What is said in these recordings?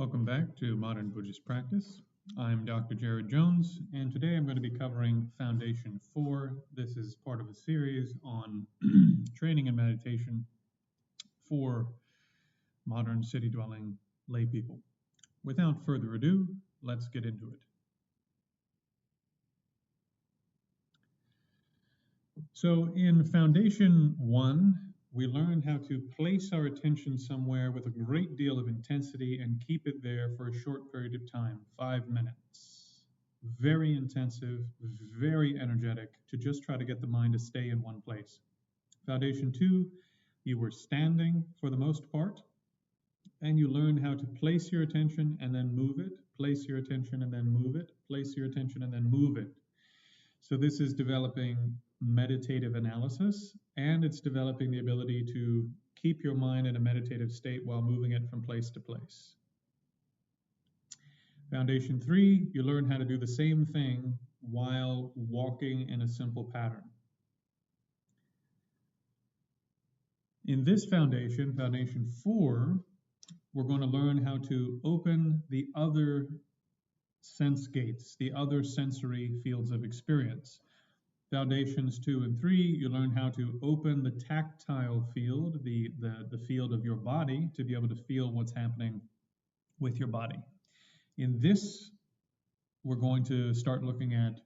Welcome back to Modern Buddhist Practice. I'm Dr. Jared Jones, and today I'm going to be covering Foundation 4. This is part of a series on training and meditation for modern city-dwelling lay people. Without further ado, let's get into it. So in Foundation 1, we learned how to place our attention somewhere with a great deal of intensity and keep it there for a short period of time, 5 minutes. Very intensive, very energetic, to just try to get the mind to stay in one place. Foundation 2, you were standing for the most part, and you learned how to place your attention and then move it, place your attention and then move it, place your attention and then move it. So this is developing meditative analysis, and it's developing the ability to keep your mind in a meditative state while moving it from place to place. Foundation 3, you learn how to do the same thing while walking in a simple pattern. In this foundation, Foundation 4, we're going to learn how to open the other sense gates, the other sensory fields of experience. Foundations 2 and 3, you learn how to open the tactile field, the field of your body, to be able to feel what's happening with your body. In this, we're going to start looking at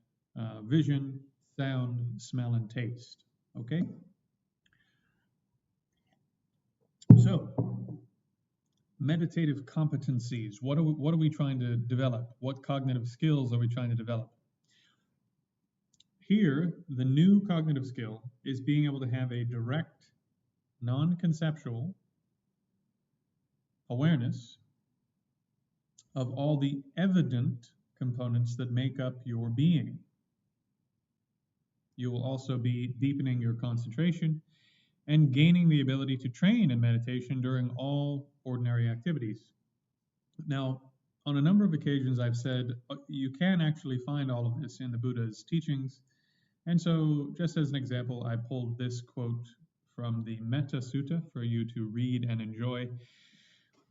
vision, sound, smell, and taste. Okay? So, meditative competencies. What are we trying to develop? What cognitive skills are we trying to develop? Here, the new cognitive skill is being able to have a direct, non-conceptual awareness of all the evident components that make up your being. You will also be deepening your concentration and gaining the ability to train in meditation during all ordinary activities. Now, on a number of occasions, I've said you can actually find all of this in the Buddha's teachings. And so, just as an example, I pulled this quote from the Metta Sutta for you to read and enjoy.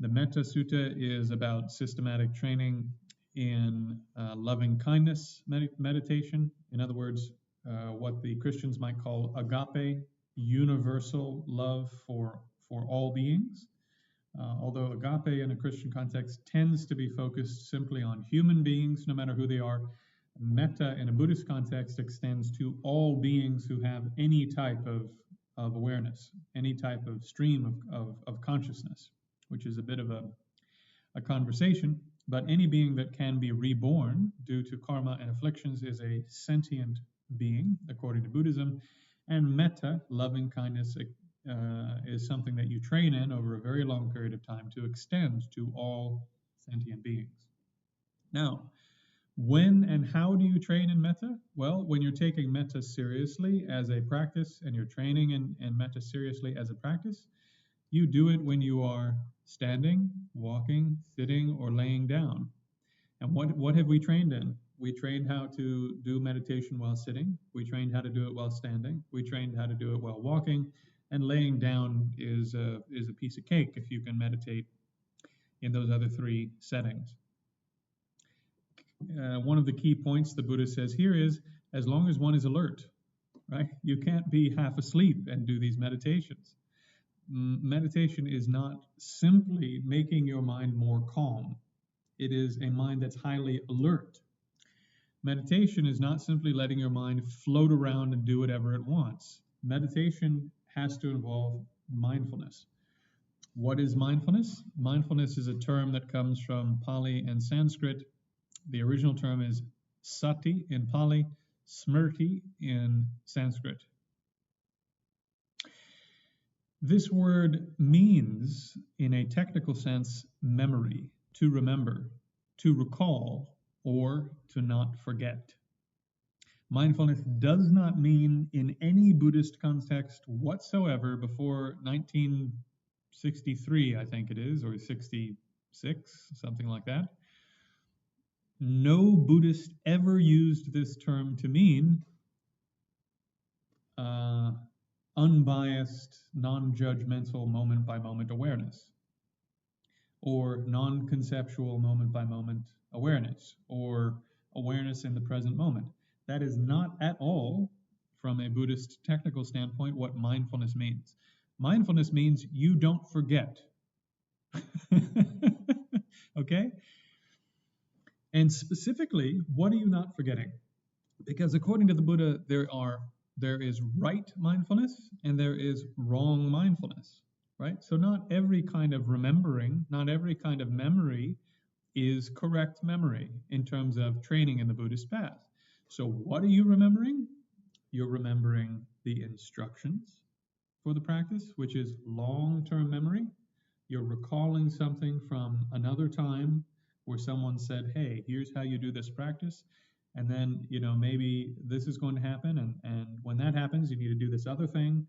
The Metta Sutta is about systematic training in loving kindness meditation. In other words, what the Christians might call agape, universal love for all beings. Although agape in a Christian context tends to be focused simply on human beings, no matter who they are, metta in a Buddhist context extends to all beings who have any type of awareness, any type of stream of consciousness, which is a bit of a conversation, but any being that can be reborn due to karma and afflictions is a sentient being, according to Buddhism, and metta, loving kindness, is something that you train in over a very long period of time to extend to all sentient beings. Now, when and how do you train in metta? Well, when you're taking metta seriously as a practice and you're training in metta seriously as a practice, you do it when you are standing, walking, sitting, or laying down. And what have we trained in? We trained how to do meditation while sitting. We trained how to do it while standing. We trained how to do it while walking. And laying down is a piece of cake if you can meditate in those other three settings. One of the key points the Buddha says here is, as long as one is alert, right? You can't be half asleep and do these meditations. Meditation is not simply making your mind more calm. It is a mind that's highly alert. Meditation is not simply letting your mind float around and do whatever it wants. Meditation has to involve mindfulness. What is mindfulness? Mindfulness is a term that comes from Pali and Sanskrit. The original term is sati in Pali, smrti in Sanskrit. This word means, in a technical sense, memory, to remember, to recall, or to not forget. Mindfulness does not mean, in any Buddhist context whatsoever, before 1963, I think it is, or 66, something like that. No Buddhist ever used this term to mean unbiased, non-judgmental, moment-by-moment awareness. or non-conceptual moment-by-moment awareness, or awareness in the present moment. That is not at all, from a Buddhist technical standpoint, what mindfulness means. Mindfulness means you don't forget. Okay? And specifically, what are you not forgetting? Because according to the Buddha, there is right mindfulness and there is wrong mindfulness, right? So not every kind of remembering, not every kind of memory is correct memory in terms of training in the Buddhist path. So what are you remembering? You're remembering the instructions for the practice, which is long-term memory. You're recalling something from another time where someone said, hey, here's how you do this practice. And then, maybe this is going to happen. And when that happens, you need to do this other thing.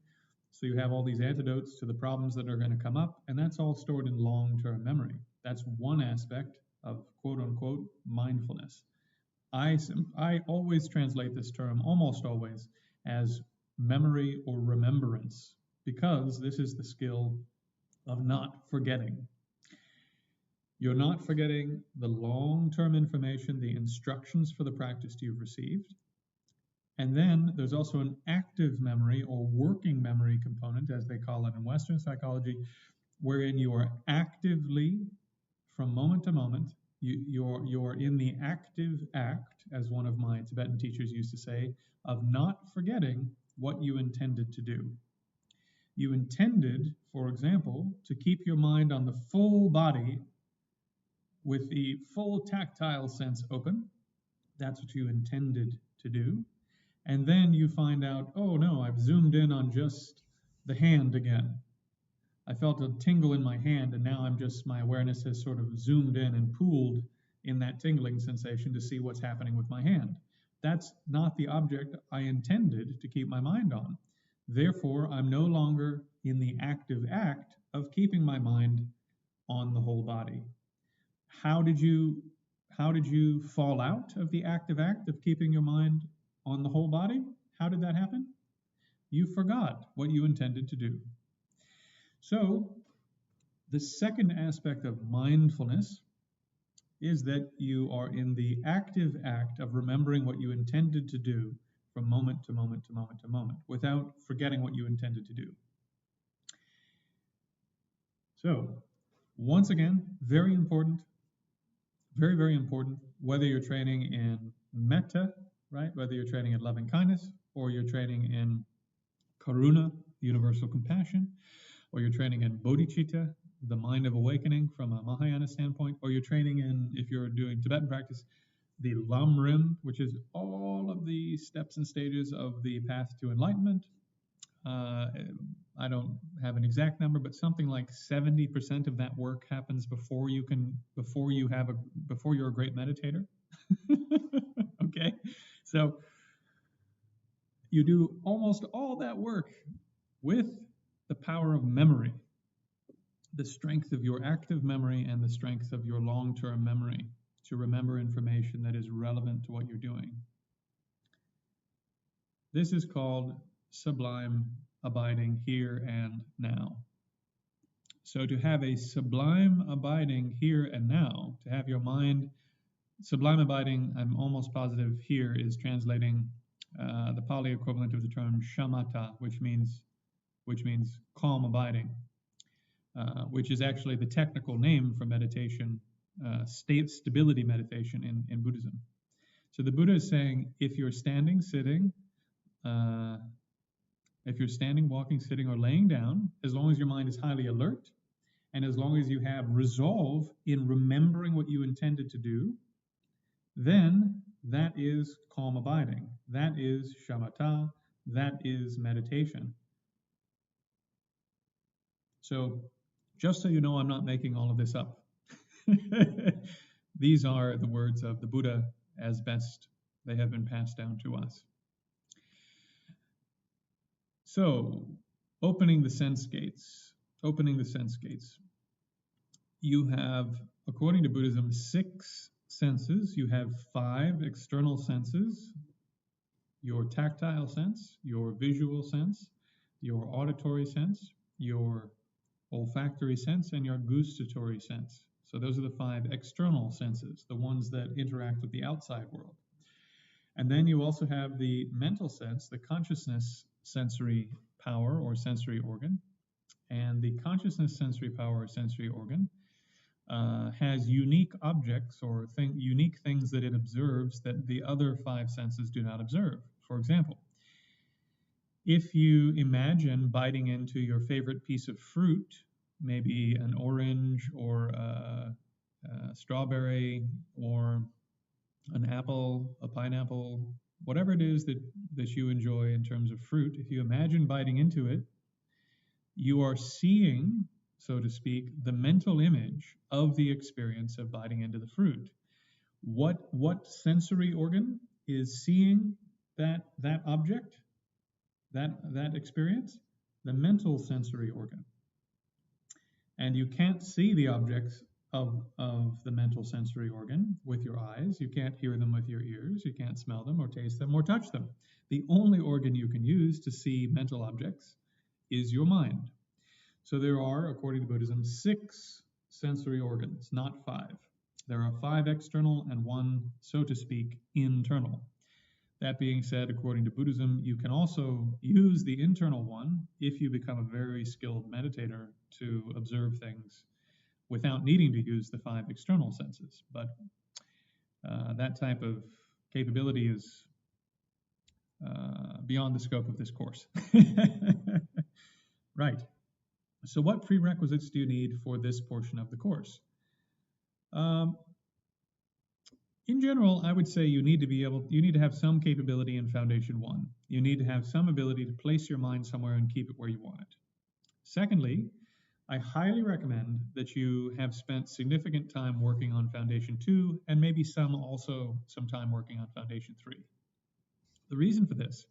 So you have all these antidotes to the problems that are going to come up. And that's all stored in long-term memory. That's one aspect of quote unquote mindfulness. I always translate this term, almost always, as memory or remembrance, because this is the skill of not forgetting. You're not forgetting the long-term information, the instructions for the practice you've received. And then there's also an active memory or working memory component, as they call it in Western psychology, wherein you are actively, from moment to moment, you're in the active act, as one of my Tibetan teachers used to say, of not forgetting what you intended to do. You intended, for example, to keep your mind on the full body with the full tactile sense open. That's what you intended to do. And then you find out, oh no, I've zoomed in on just the hand again. I felt a tingle in my hand, and now my awareness has sort of zoomed in and pooled in that tingling sensation to see what's happening with my hand. That's not the object I intended to keep my mind on. Therefore, I'm no longer in the active act of keeping my mind on the whole body. How did you fall out of the active act of keeping your mind on the whole body? How did that happen? You forgot what you intended to do. So, the second aspect of mindfulness is that you are in the active act of remembering what you intended to do from moment to moment to moment to moment, without forgetting what you intended to do. So, once again, very important, very, very important, whether you're training in metta, right? Whether you're training in loving kindness, or you're training in karuna, universal compassion, or you're training in bodhicitta, the mind of awakening from a Mahayana standpoint, or you're training in, if you're doing Tibetan practice, the lamrim, which is all of the steps and stages of the path to enlightenment. I don't have an exact number, but something like 70% of that work happens before you're a great meditator. Okay, so you do almost all that work with the power of memory, the strength of your active memory and the strength of your long-term memory to remember information that is relevant to what you're doing. This is called sublime abiding here and now. So to have a sublime abiding here and now, to have your mind, sublime abiding, I'm almost positive here is translating the Pali equivalent of the term shamatha, which means calm abiding, which is actually the technical name for meditation, stability meditation in Buddhism. So the Buddha is saying, if you're standing, sitting, walking, sitting, or laying down, as long as your mind is highly alert, and as long as you have resolve in remembering what you intended to do, then that is calm abiding. That is shamatha. That is meditation. So just so you know, I'm not making all of this up. These are the words of the Buddha as best they have been passed down to us. So, opening the sense gates. You have, according to Buddhism, 6 senses. You have 5 external senses: your tactile sense, your visual sense, your auditory sense, your olfactory sense, and your gustatory sense. So those are the five external senses, the ones that interact with the outside world. And then you also have the mental sense, the consciousness sensory power or sensory organ. And the consciousness sensory power or sensory organ has unique objects or unique things that it observes that the other five senses do not observe. For example, if you imagine biting into your favorite piece of fruit, maybe an orange or a strawberry or an apple, a pineapple, whatever it is that you enjoy in terms of fruit, if you imagine biting into it, you are seeing, so to speak, the mental image of the experience of biting into the fruit. What sensory organ is seeing that object, that experience? The mental sensory organ. And you can't see the objects of the mental sensory organ with your eyes. You can't hear them with your ears. You can't smell them or taste them or touch them. The only organ you can use to see mental objects is your mind. So there are, according to Buddhism, 6 sensory organs, not 5. There are 5 external and 1, so to speak, internal. That being said, according to Buddhism, you can also use the internal one if you become a very skilled meditator to observe things without needing to use the 5 external senses. But that type of capability is beyond the scope of this course. Right. So what prerequisites do you need for this portion of the course? In general, I would say you need to have some capability in Foundation 1. You need to have some ability to place your mind somewhere and keep it where you want it. Secondly, I highly recommend that you have spent significant time working on Foundation 2 and maybe some time working on Foundation 3. The reason for this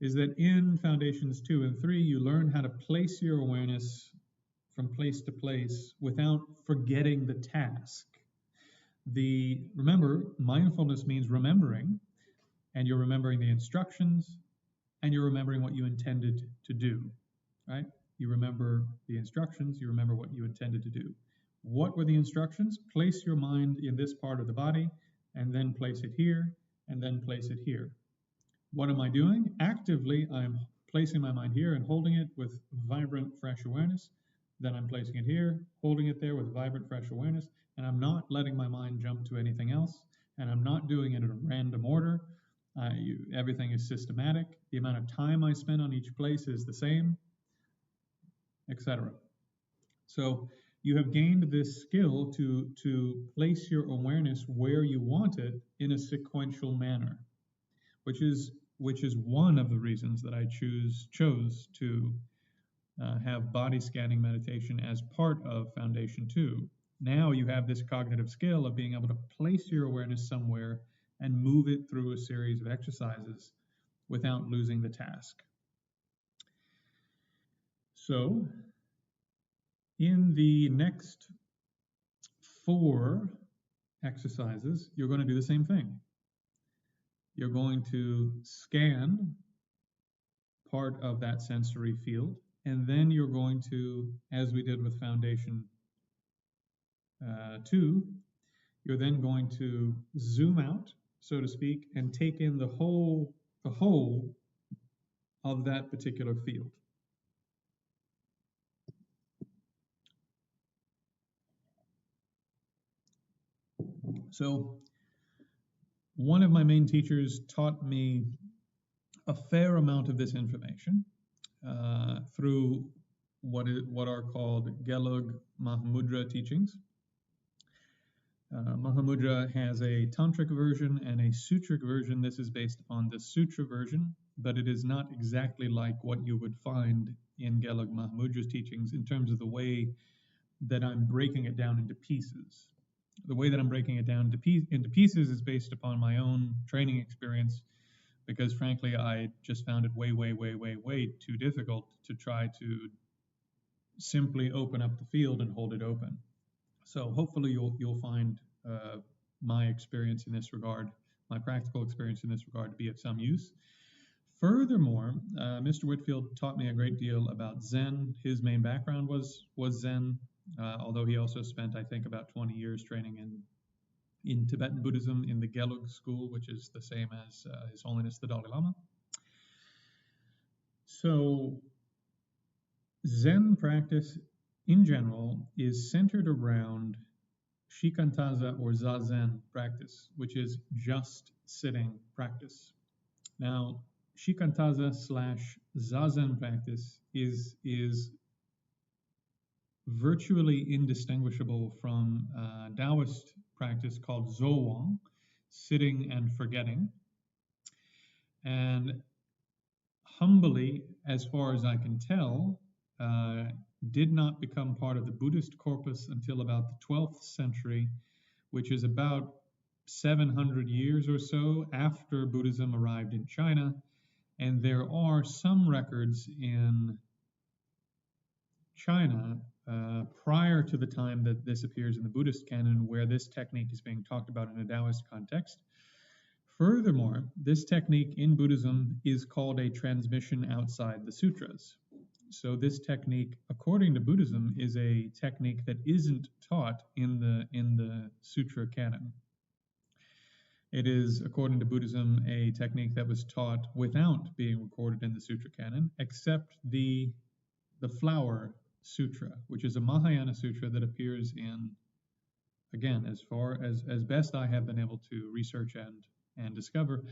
is that in Foundations 2 and 3, you learn how to place your awareness from place to place without forgetting the task. Remember, mindfulness means remembering, and you're remembering the instructions, and you're remembering what you intended to do, right? You remember the instructions, you remember what you intended to do. What were the instructions? Place your mind in this part of the body, and then place it here, and then place it here. What am I doing? Actively, I'm placing my mind here and holding it with vibrant, fresh awareness. Then I'm placing it here, holding it there with vibrant, fresh awareness, and I'm not letting my mind jump to anything else, and I'm not doing it in a random order. Everything is systematic. The amount of time I spend on each place is the same, etc. So you have gained this skill to place your awareness where you want it in a sequential manner, which is one of the reasons that I chose to have body scanning meditation as part of Foundation 2. Now you have this cognitive skill of being able to place your awareness somewhere and move it through a series of exercises without losing the task. So, in the next 4 exercises, you're going to do the same thing. You're going to scan part of that sensory field, and then you're going to, as we did with Foundation 2, you're then going to zoom out, so to speak, and take in the whole of that particular field. So one of my main teachers taught me a fair amount of this information through what are called Gelug Mahamudra teachings. Mahamudra has a tantric version and a sutric version. This is based upon the sutra version, but it is not exactly like what you would find in Gelug Mahamudra's teachings in terms of the way that I'm breaking it down into pieces. The way that I'm breaking it down into pieces is based upon my own training experience, because frankly, I just found it way too difficult to try to simply open up the field and hold it open. So hopefully you'll find my experience in this regard, my practical experience in this regard, to be of some use. Furthermore, Mr. Whitfield taught me a great deal about Zen. His main background was Zen. although he also spent, I think, about 20 years training in Tibetan Buddhism in the Gelug school, which is the same as His Holiness the Dalai Lama. So, Zen practice in general is centered around shikantaza or zazen practice, which is just sitting practice. Now, shikantaza slash zazen practice is virtually indistinguishable from Taoist practice called zowang, sitting and forgetting. And humbly, as far as I can tell, did not become part of the Buddhist corpus until about the 12th century, which is about 700 years or so after Buddhism arrived in China. And there are some records in China prior to the time that this appears in the Buddhist canon where this technique is being talked about in a Taoist context. Furthermore, this technique in Buddhism is called a transmission outside the sutras. So this technique, according to Buddhism, is a technique that isn't taught in the sutra canon. It is, according to Buddhism, a technique that was taught without being recorded in the sutra canon, except the flower sutra, which is a Mahayana sutra that appears in, again, as far as best I have been able to research and discover,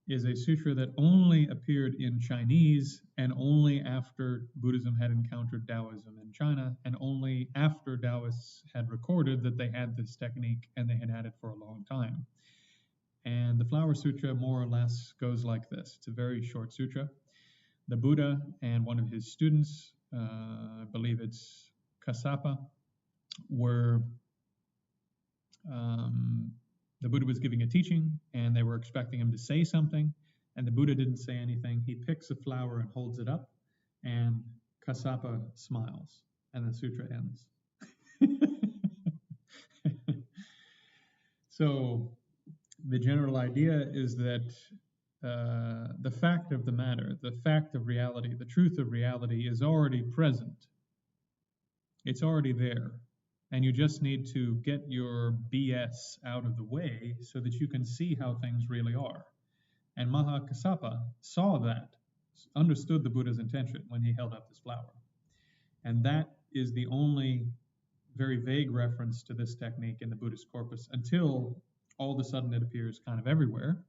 is a sutra that only appeared in Chinese and only after Buddhism had encountered Taoism in China, and only after Taoists had recorded that they had this technique and they had had it for a long time. And the Flower Sutra more or less goes like this. It's a very short sutra. The Buddha and one of his students, I believe it's Kassapa, were the Buddha was giving a teaching, and they were expecting him to say something, and the Buddha didn't say anything. He picks a flower and holds it up, and Kassapa smiles, and the sutra ends. So the general idea is that the fact of the matter, the fact of reality, the truth of reality is already present. It's already there. And you just need to get your BS out of the way so that you can see how things really are. And Mahakassapa saw that, understood the Buddha's intention when he held up this flower. And that is the only very vague reference to this technique in the Buddhist corpus until all of a sudden it appears kind of everywhere.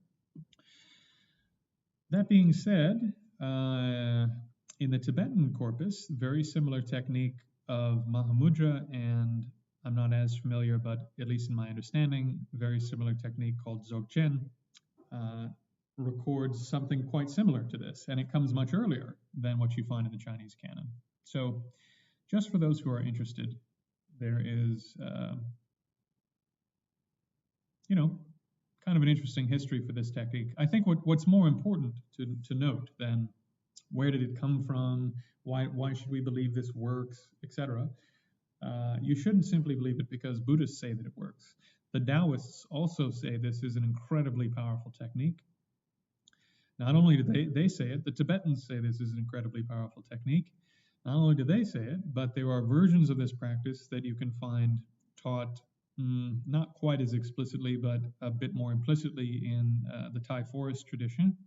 That being said, in the Tibetan corpus, very similar technique of Mahamudra, and I'm not as familiar, but at least in my understanding, very similar technique called Dzogchen records something quite similar to this, and it comes much earlier than what you find in the Chinese canon. So just for those who are interested, there is, kind of an interesting history for this technique. I think what's more important to note than where did it come from, why should we believe this works, etc. You shouldn't simply believe it because Buddhists say that it works. The Taoists also say this is an incredibly powerful technique. Not only do they say it, the Tibetans say this is an incredibly powerful technique. Not only do they say it, but there are versions of this practice that you can find taught not quite as explicitly, but a bit more implicitly in the Thai forest tradition.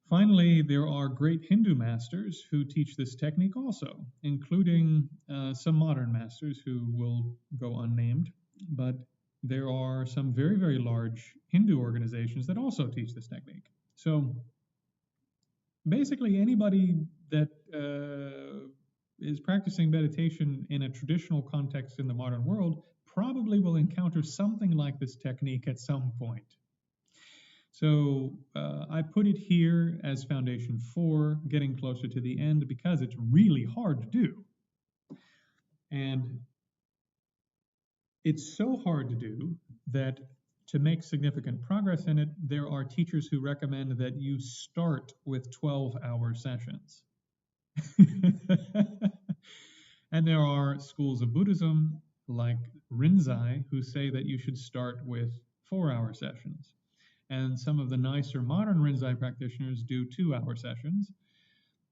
Finally, there are great Hindu masters who teach this technique also, including some modern masters who will go unnamed, but there are some very, very large Hindu organizations that also teach this technique. So basically anybody that is practicing meditation in a traditional context in the modern world probably will encounter something like this technique at some point. So I put it here as foundation 4, getting closer to the end, because it's really hard to do. And it's so hard to do that to make significant progress in it, there are teachers who recommend that you start with 12-hour sessions. And there are schools of Buddhism, like Rinzai, who say that you should start with 4-hour sessions. And some of the nicer modern Rinzai practitioners do 2-hour sessions.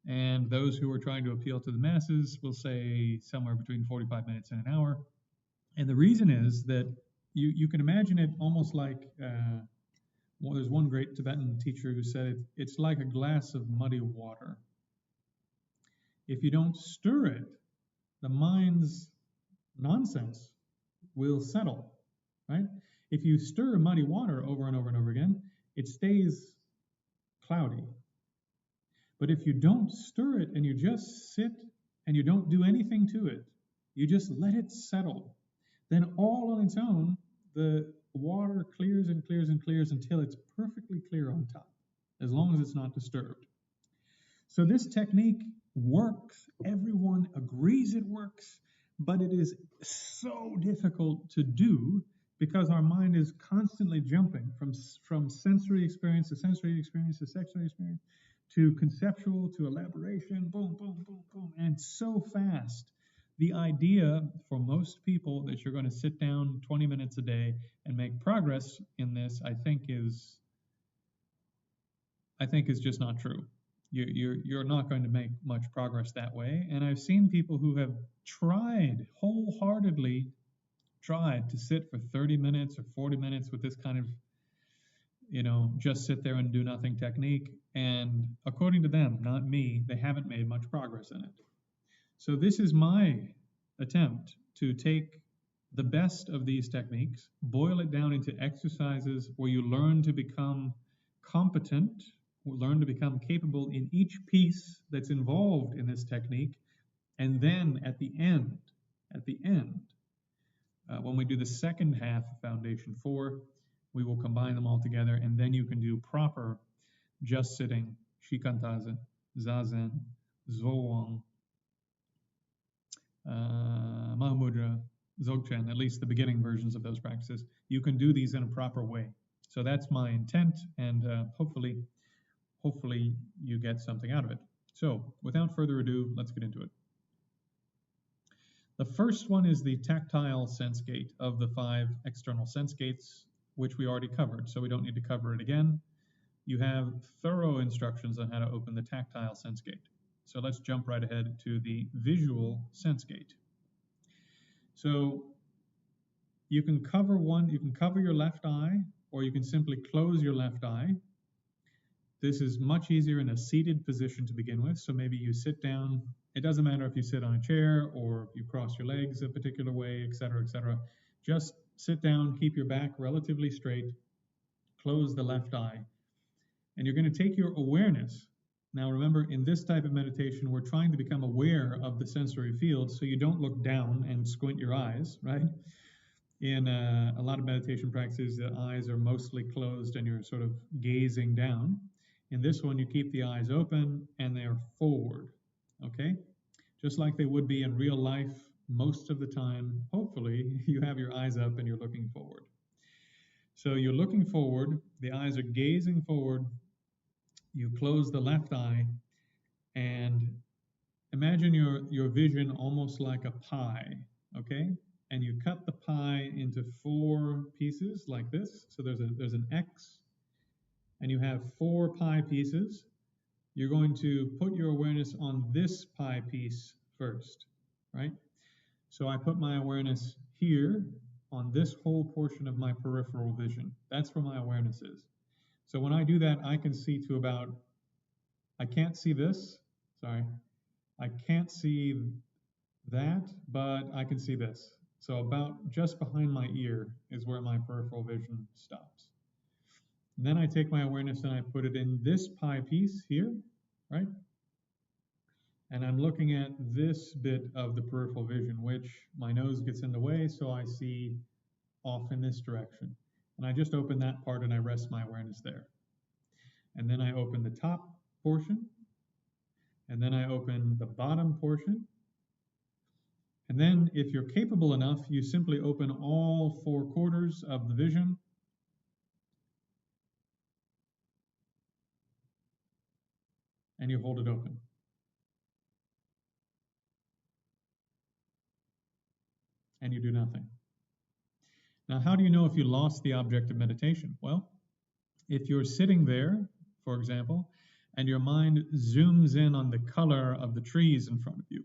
And those who are trying to appeal to the masses will say somewhere between 45 minutes and an hour. And the reason is that you can imagine it almost like, well, there's one great Tibetan teacher who said it's like a glass of muddy water. If you don't stir it, the mind's nonsense will settle, right? If you stir muddy water over and over and over again, it stays cloudy. But if you don't stir it and you just sit and you don't do anything to it, you just let it settle, then all on its own, the water clears and clears and clears until it's perfectly clear on top, as long as it's not disturbed. So this technique works. Everyone agrees it works, but it is so difficult to do because our mind is constantly jumping from sensory experience to sensory experience to sensory experience to conceptual to elaboration, boom, boom, boom, boom, and so fast. The idea for most people that you're going to sit down 20 minutes a day and make progress in this, I think is just not true. You're not going to make much progress that way. And I've seen people who have wholeheartedly tried to sit for 30 minutes or 40 minutes with this kind of, just sit there and do nothing technique. And according to them, not me, they haven't made much progress in it. So this is my attempt to take the best of these techniques, boil it down into exercises where you learn to become competent, learn to become capable in each piece that's involved in this technique. And then at the end, when we do the second half of Foundation 4, we will combine them all together, and then you can do proper just sitting, shikantaza, zazen, zowang, mahamudra, dzogchen, at least the beginning versions of those practices. You can do these in a proper way. So that's my intent, and hopefully you get something out of it. So without further ado, let's get into it. The first one is the tactile sense gate of the 5 external sense gates, which we already covered, so we don't need to cover it again. You have thorough instructions on how to open the tactile sense gate. So let's jump right ahead to the visual sense gate. So you can cover your left eye, or you can simply close your left eye. This is much easier in a seated position to begin with, so maybe you sit down. It doesn't matter if you sit on a chair or you cross your legs a particular way, etc., etc. Just sit down, keep your back relatively straight, close the left eye, and you're going to take your awareness. Now remember, in this type of meditation, we're trying to become aware of the sensory field so you don't look down and squint your eyes, right? In a lot of meditation practices, the eyes are mostly closed and you're sort of gazing down. In this one, you keep the eyes open and they're forward, okay? Just like they would be in real life most of the time. Hopefully, you have your eyes up and you're looking forward. So you're looking forward, the eyes are gazing forward, you close the left eye, and imagine your vision almost like a pie, okay? And you cut the pie into 4 pieces like this. So there's an X, and you have 4 pie pieces. You're going to put your awareness on this pie piece first, right? So I put my awareness here on this whole portion of my peripheral vision. That's where my awareness is. So when I do that, I can see to about, I can't see this, sorry. I can't see that, but I can see this. So about just behind my ear is where my peripheral vision stops. And then I take my awareness and I put it in this pie piece here, right? And I'm looking at this bit of the peripheral vision, which my nose gets in the way, so I see off in this direction. And I just open that part and I rest my awareness there. And then I open the top portion, and then I open the bottom portion. And then if you're capable enough, you simply open all 4 quarters of the vision. And you hold it open. And you do nothing. Now, how do you know if you lost the object of meditation? Well, if you're sitting there, for example, and your mind zooms in on the color of the trees in front of you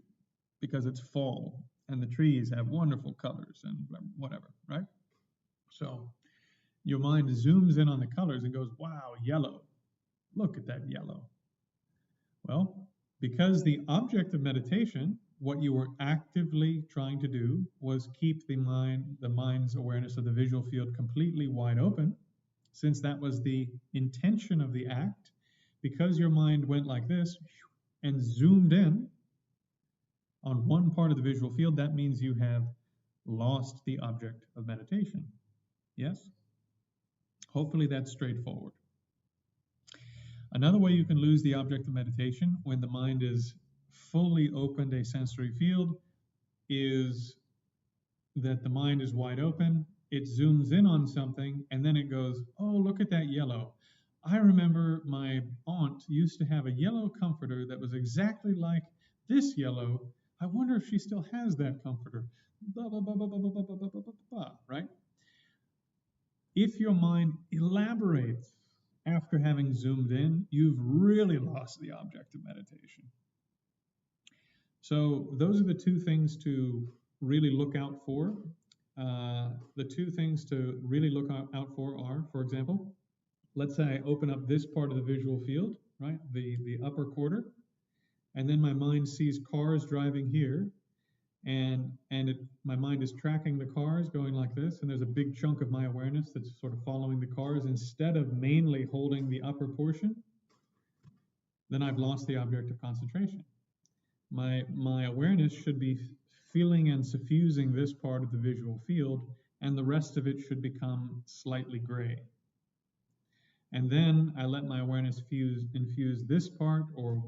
because it's fall and the trees have wonderful colors and whatever, right? So your mind zooms in on the colors and goes, wow, yellow. Look at that yellow. Well, because the object of meditation, what you were actively trying to do was keep the mind's awareness of the visual field completely wide open, since that was the intention of the act, because your mind went like this and zoomed in on one part of the visual field, that means you have lost the object of meditation. Yes? Hopefully that's straightforward. Another way you can lose the object of meditation when the mind is fully opened a sensory field is that the mind is wide open, it zooms in on something, and then it goes, oh, look at that yellow. I remember my aunt used to have a yellow comforter that was exactly like this yellow. I wonder if she still has that comforter. Blah, blah, blah, blah, blah, blah, blah, blah, blah, blah, blah, right? If your mind elaborates after having zoomed in, you've really lost the object of meditation. So those are the two things to really look out for. The two things to really look out for are, for example, let's say I open up this part of the visual field, right, the upper quarter, and then my mind sees cars driving here, and my mind is tracking the cars going like this, and there's a big chunk of my awareness that's sort of following the cars instead of mainly holding the upper portion, then I've lost the object of concentration. My awareness should be feeling and suffusing this part of the visual field, and the rest of it should become slightly gray. And then I let my awareness infuse this part, or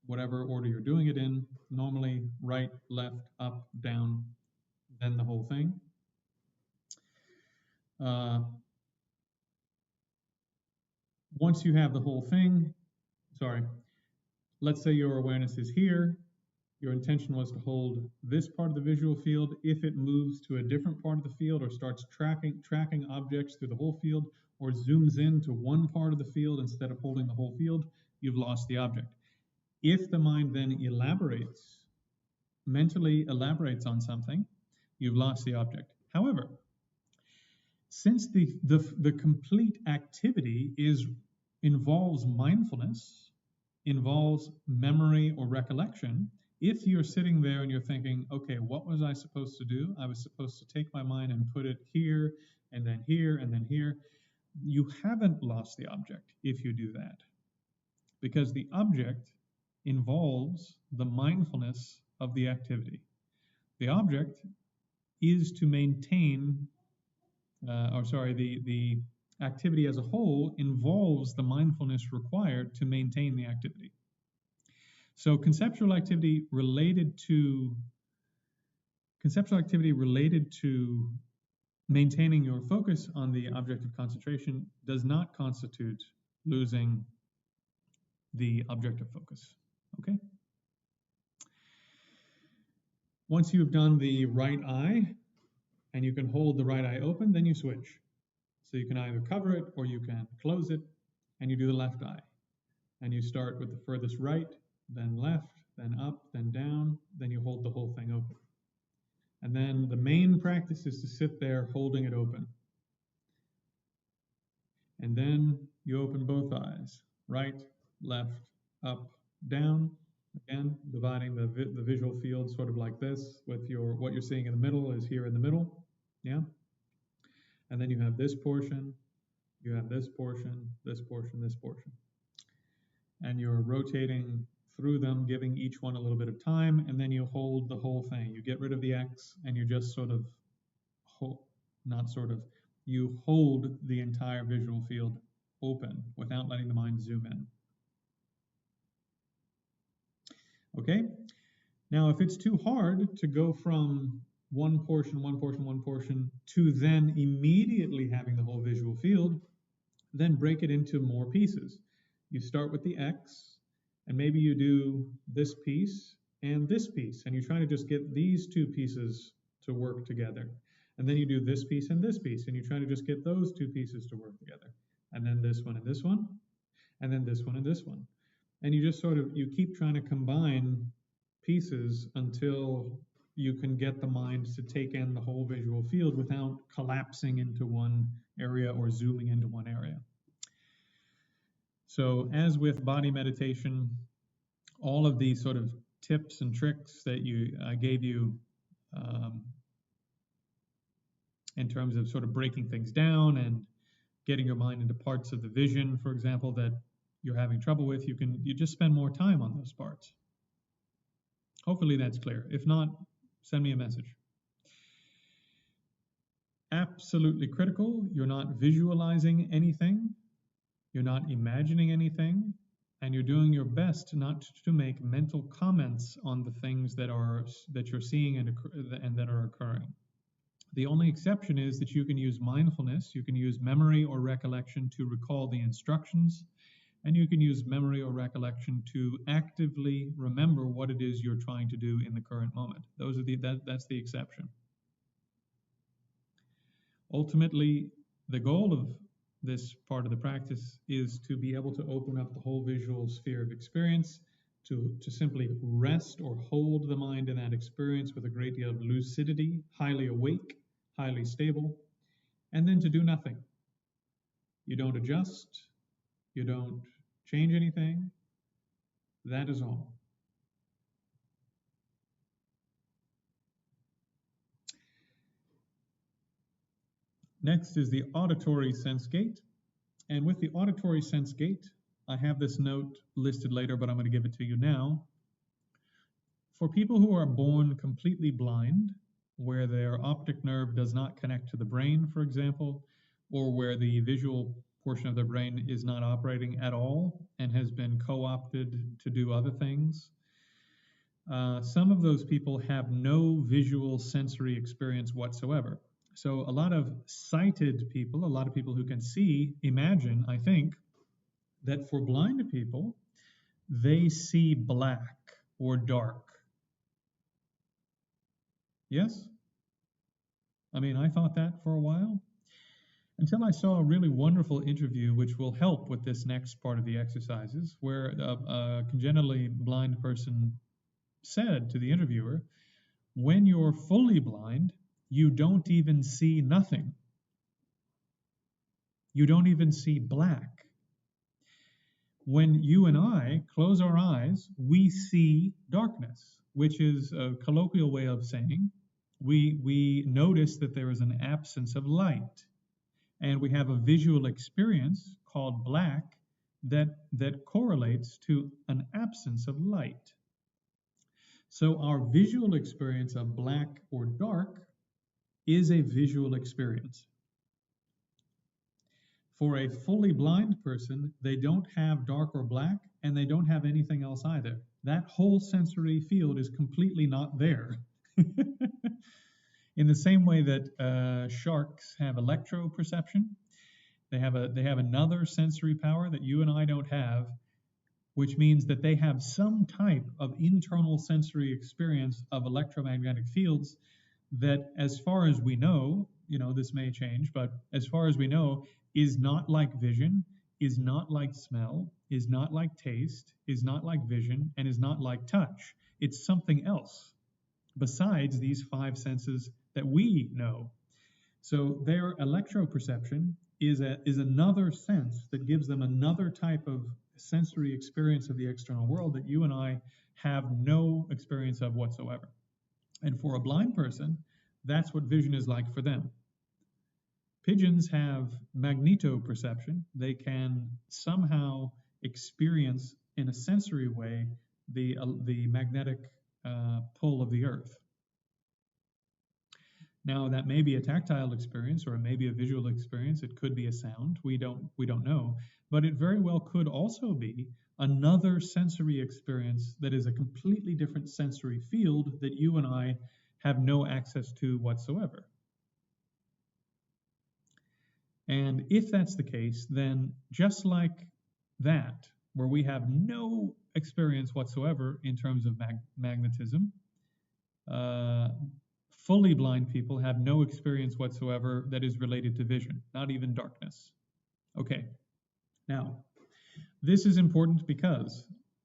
whatever order you're doing it in, normally right, left, up, down, then the whole thing. Once you have the whole thing, let's say your awareness is here, your intention was to hold this part of the visual field. If it moves to a different part of the field or starts tracking objects through the whole field, or zooms into one part of the field instead of holding the whole field, you've lost the object. If the mind then mentally elaborates on something, you've lost the object. However, since the complete activity involves mindfulness, involves memory or recollection, if you're sitting there and you're thinking, okay, what was I supposed to do? I was supposed to take my mind and put it here, and then here, and then here. You haven't lost the object if you do that, because the object involves the mindfulness of the activity. The object is to maintain, the activity as a whole involves the mindfulness required to maintain the activity. So conceptual activity related to maintaining your focus on the object of concentration does not constitute losing the object of focus. Okay? Once you've done the right eye and you can hold the right eye open, then you switch. So you can either cover it or you can close it, and you do the left eye. And you start with the furthest right, then left, then up, then down, then you hold the whole thing open. And then the main practice is to sit there holding it open. And then you open both eyes, right, left, up, down. Again, dividing the visual field sort of like this, with what you're seeing in the middle is here in the middle, yeah? And then you have this portion, you have this portion, this portion, this portion. And you're rotating through them, giving each one a little bit of time, and then you hold the whole thing. You get rid of the X, and you just you hold the entire visual field open without letting the mind zoom in. Okay? Now, if it's too hard to go from one portion, to then immediately having the whole visual field, then break it into more pieces. You start with the X, and maybe you do this piece, and you try to just get these two pieces to work together. And then you do this piece, and you try to just get those two pieces to work together. And then this one and this one, and then this one and this one. and you just sort of you keep trying to combine pieces until you can get the mind to take in the whole visual field without collapsing into one area or zooming into one area. So as with body meditation, all of these sort of tips and tricks that I gave you in terms of sort of breaking things down and getting your mind into parts of the vision, for example, that you're having trouble with, you just spend more time on those parts. Hopefully that's clear. If not, send me a message. Absolutely critical. You're not visualizing anything. You're not imagining anything. And you're doing your best not to make mental comments on the things that you're seeing and that are occurring. The only exception is that you can use mindfulness, you can use memory or recollection to recall the instructions, and you can use memory or recollection to actively remember what it is you're trying to do in the current moment. That's the exception. Ultimately, the goal of this part of the practice is to be able to open up the whole visual sphere of experience, to simply rest or hold the mind in that experience with a great deal of lucidity, highly awake, highly stable, and then to do nothing. You don't adjust, you don't change anything. That is all. Next is the auditory sense gate. And with the auditory sense gate, I have this note listed later, but I'm going to give it to you now. For people who are born completely blind, where their optic nerve does not connect to the brain, for example, or where the visual portion of their brain is not operating at all and has been co-opted to do other things, some of those people have no visual sensory experience whatsoever. So a lot of sighted people, a lot of people who can see, imagine, I think, that for blind people, they see black or dark. Yes? I mean, I thought that for a while, until I saw a really wonderful interview which will help with this next part of the exercises, where a congenitally blind person said to the interviewer, when you're fully blind, you don't even see nothing. You don't even see black. When you and I close our eyes, we see darkness, which is a colloquial way of saying we notice that there is an absence of light. And we have a visual experience called black that correlates to an absence of light. So our visual experience of black or dark is a visual experience. For a fully blind person, they don't have dark or black, and they don't have anything else either. That whole sensory field is completely not there. In the same way that sharks have electroperception, they have another sensory power that you and I don't have, which means that they have some type of internal sensory experience of electromagnetic fields that, as far as we know, this may change, but as far as we know, is not like vision, is not like smell, is not like taste, is not like vision, and is not like touch. It's something else besides these five senses that we know. So their electroperception is another sense that gives them another type of sensory experience of the external world that you and I have no experience of whatsoever. And for a blind person, that's what vision is like for them. Pigeons have magnetoperception. They can somehow experience in a sensory way the magnetic pull of the earth. Now, that may be a tactile experience, or it may be a visual experience. It could be a sound. We don't know. But it very well could also be another sensory experience that is a completely different sensory field that you and I have no access to whatsoever. And if that's the case, then just like that, where we have no experience whatsoever in terms of magnetism, fully blind people have no experience whatsoever that is related to vision, not even darkness. Okay, now, this is important because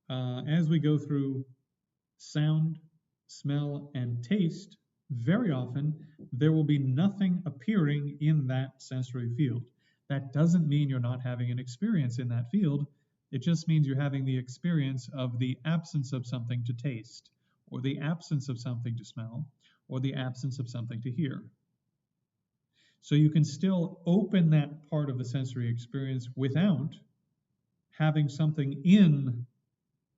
as we go through sound, smell, and taste, very often there will be nothing appearing in that sensory field. That doesn't mean you're not having an experience in that field. It just means you're having the experience of the absence of something to taste, or the absence of something to smell, or the absence of something to hear. So you can still open that part of the sensory experience without having something in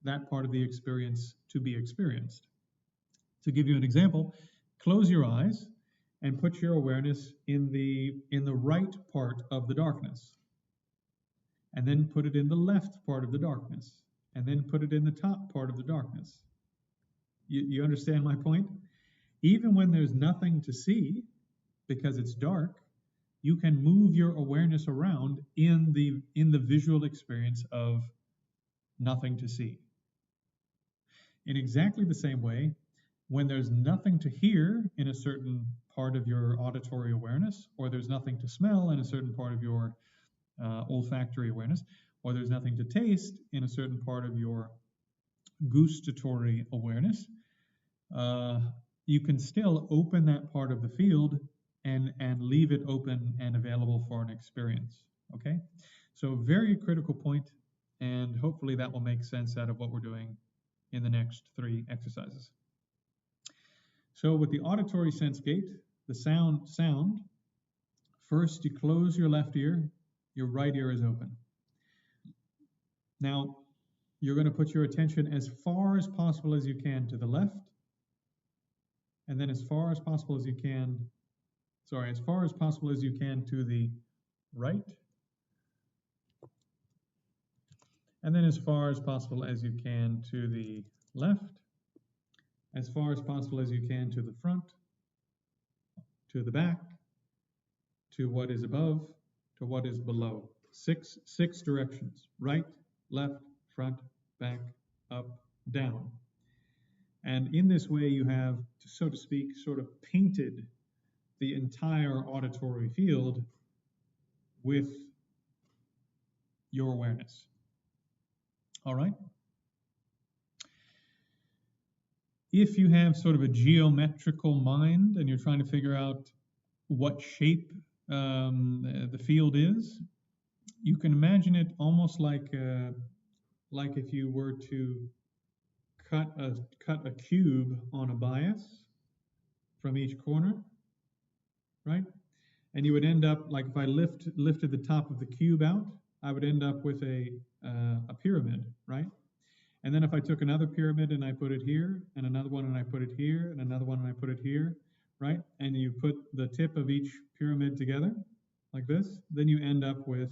that part of the experience to be experienced. To give you an example, close your eyes and put your awareness in the right part of the darkness, and then put it in the left part of the darkness, and then put it in the top part of the darkness. You understand my point? Even when there's nothing to see, because it's dark, you can move your awareness around in the visual experience of nothing to see. In exactly the same way, when there's nothing to hear in a certain part of your auditory awareness, or there's nothing to smell in a certain part of your olfactory awareness, or there's nothing to taste in a certain part of your gustatory awareness, you can still open that part of the field and leave it open and available for an experience. Okay? So very critical point, and hopefully that will make sense out of what we're doing in the next 3 exercises. So with the auditory sense gate, the sound, first you close your left ear, your right ear is open. Now, you're going to put your attention as far as possible as you can to the left, and then as far as possible as you can to the right, and then as far as possible as you can to the left, as far as possible as you can to the front, to the back, to what is above, to what is below. Six directions: right, left, front, back, up, down. And in this way, you have, so to speak, sort of painted the entire auditory field with your awareness. All right? If you have sort of a geometrical mind and you're trying to figure out what shape the field is, you can imagine it almost like if you were to cut a cube on a bias from each corner, right? And you would end up, like if I lifted the top of the cube out, I would end up with a pyramid, right? And then if I took another pyramid and I put it here, and another one and I put it here, and another one and I put it here, right? And you put the tip of each pyramid together, like this, then you end up with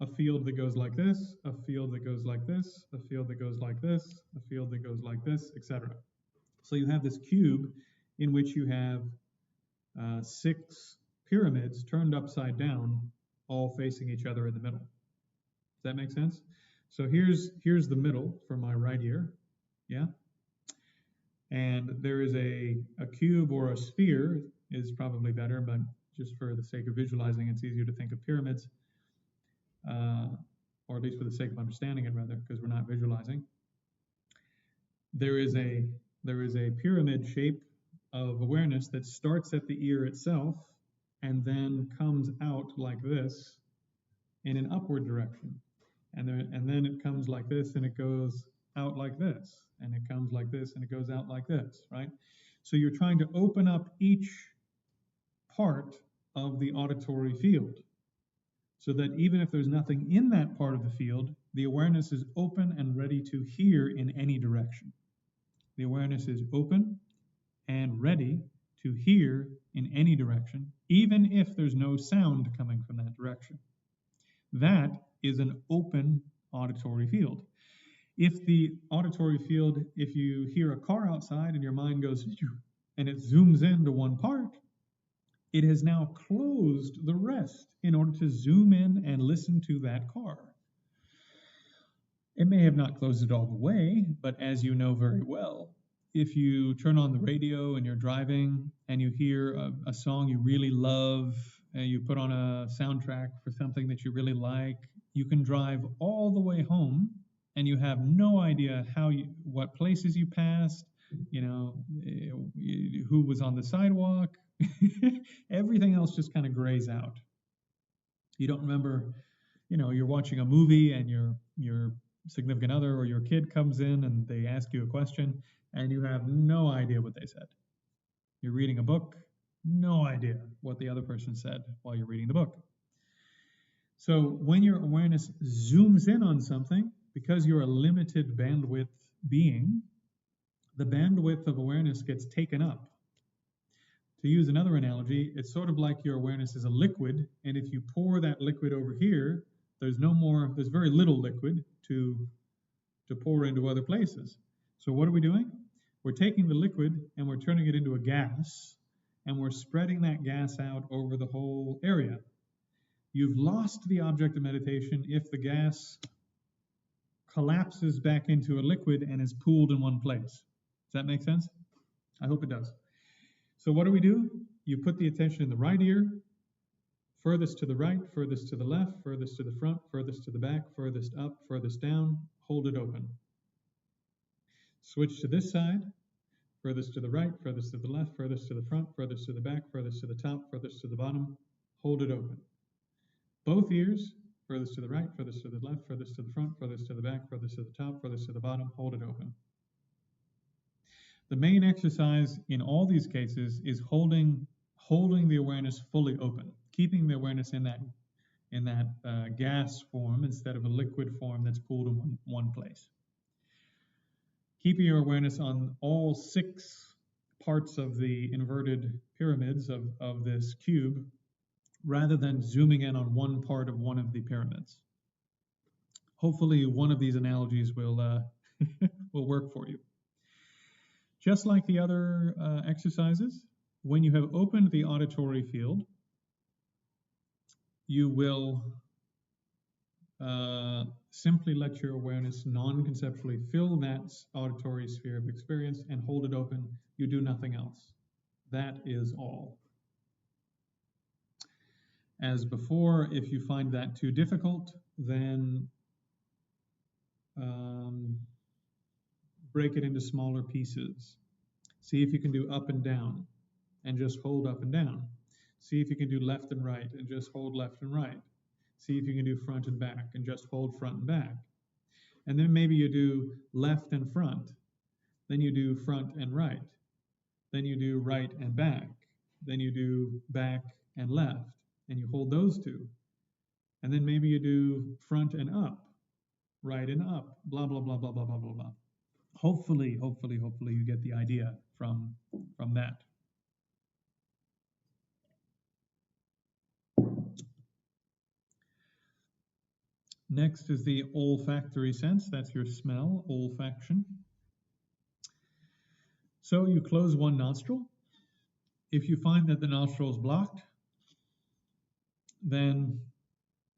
a field that goes like this, a field that goes like this, a field that goes like this, a field that goes like this, etc. So you have this cube in which you have 6 pyramids turned upside down, all facing each other in the middle. Does that make sense? So here's the middle for my right ear, yeah? And there is a cube, or a sphere is probably better, but just for the sake of visualizing, it's easier to think of pyramids, or at least for the sake of understanding it, rather, because we're not visualizing. There is a pyramid shape of awareness that starts at the ear itself and then comes out like this in an upward direction. And then it comes like this and it goes out like this, and it comes like this and it goes out like this, right? So you're trying to open up each part of the auditory field so that even if there's nothing in that part of the field, the awareness is open and ready to hear in any direction. The awareness is open and ready to hear in any direction, even if there's no sound coming from that direction. That is an open auditory field. If the auditory field, if you hear a car outside and your mind goes, and it zooms into one part, it has now closed the rest in order to zoom in and listen to that car. It may have not closed it all the way, but as you know very well, if you turn on the radio and you're driving and you hear a song you really love, and you put on a soundtrack for something that you really like, you can drive all the way home and you have no idea what places you passed, you know, who was on the sidewalk. Everything else just kind of grays out. You don't remember, you know, you're watching a movie and your significant other or your kid comes in and they ask you a question and you have no idea what they said. You're reading a book, no idea what the other person said while you're reading the book. So when your awareness zooms in on something, because you're a limited bandwidth being, the bandwidth of awareness gets taken up. To use another analogy, it's sort of like your awareness is a liquid, and if you pour that liquid over here, there's very little liquid to pour into other places. So what are we doing? We're taking the liquid and we're turning it into a gas, and we're spreading that gas out over the whole area. You've lost the object of meditation if the gas collapses back into a liquid and is pooled in one place. Does that make sense? I hope it does. So what do? You put the attention in the right ear, furthest to the right, furthest to the left, furthest to the front, furthest to the back, furthest up, furthest down, hold it open. Switch to this side, furthest to the right, furthest to the left, furthest to the front, furthest to the back, furthest to the top, furthest to the bottom, hold it open. Both ears, furthest to the right, furthest to the left, furthest to the front, furthest to the back, furthest to the top, furthest to the bottom, hold it open. The main exercise in all these cases is holding the awareness fully open, keeping the awareness in that gas form instead of a liquid form that's pooled in one place. Keeping your awareness on all 6 parts of the inverted pyramids of this cube, rather than zooming in on one part of one of the pyramids. Hopefully one of these analogies will will work for you. Just like the other exercises, when you have opened the auditory field, you will simply let your awareness non-conceptually fill that auditory sphere of experience and hold it open. You do nothing else. That is all. As before, if you find that too difficult, then break it into smaller pieces. See if you can do up and down and just hold up and down. See if you can do left and right and just hold left and right. See if you can do front and back and just hold front and back. And then maybe you do left and front. Then you do front and right. Then you do right and back. Then you do back and left. And you hold those two. And then maybe you do front and up, right and up, blah, blah, blah, blah, blah, blah, blah, blah. Hopefully you get the idea from that. Next is the olfactory sense. That's your smell, olfaction. So you close one nostril. If you find that the nostril is blocked, then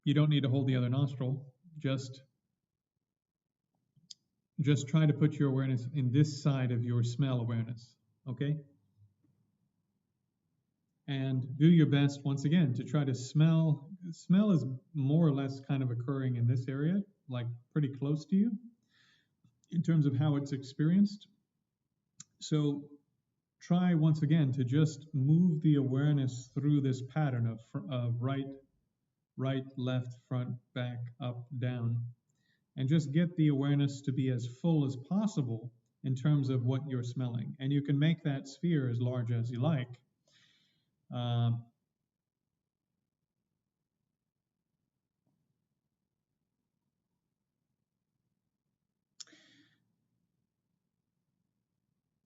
you don't need to hold the other nostril. Just try to put your awareness in this side of your smell awareness, okay? And do your best, once again, to try to smell. Smell is more or less kind of occurring in this area, like pretty close to you, in terms of how it's experienced. So try, once again, to just move the awareness through this pattern of right, left, front, back, up, down, and just get the awareness to be as full as possible in terms of what you're smelling. And you can make that sphere as large as you like.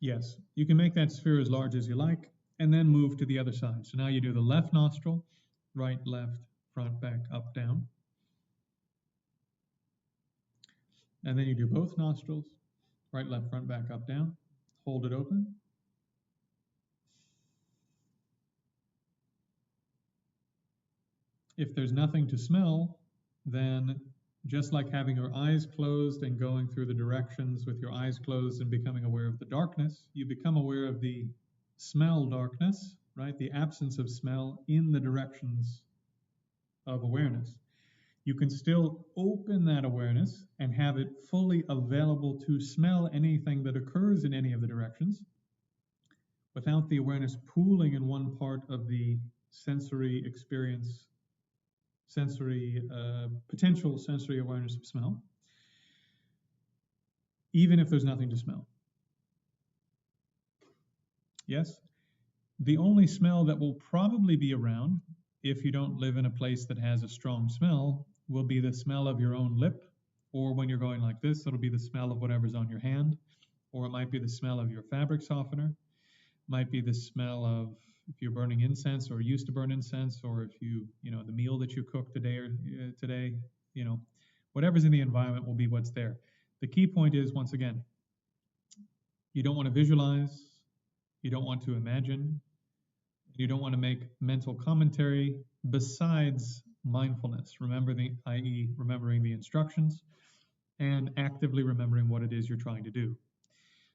Yes, you can make that sphere as large as you like, and then move to the other side. So now you do the left nostril, right, left, front, back, up, down. And then you do both nostrils, right, left, front, back, up, down. Hold it open. If there's nothing to smell, then just like having your eyes closed and going through the directions with your eyes closed and becoming aware of the darkness, you become aware of the smell darkness, right? The absence of smell in the directions of awareness. You can still open that awareness and have it fully available to smell anything that occurs in any of the directions without the awareness pooling in one part of the sensory experience, potential sensory awareness of smell, even if there's nothing to smell. Yes? The only smell that will probably be around, if you don't live in a place that has a strong smell, will be the smell of your own lip, or when you're going like this, it'll be the smell of whatever's on your hand, or it might be the smell of your fabric softener, might be the smell of if you're burning incense or used to burn incense, or if the meal that you cooked today, whatever's in the environment will be what's there. The key point is, once again, you don't want to visualize, you don't want to imagine, you don't want to make mental commentary besides mindfulness, i.e., remembering the instructions and actively remembering what it is you're trying to do.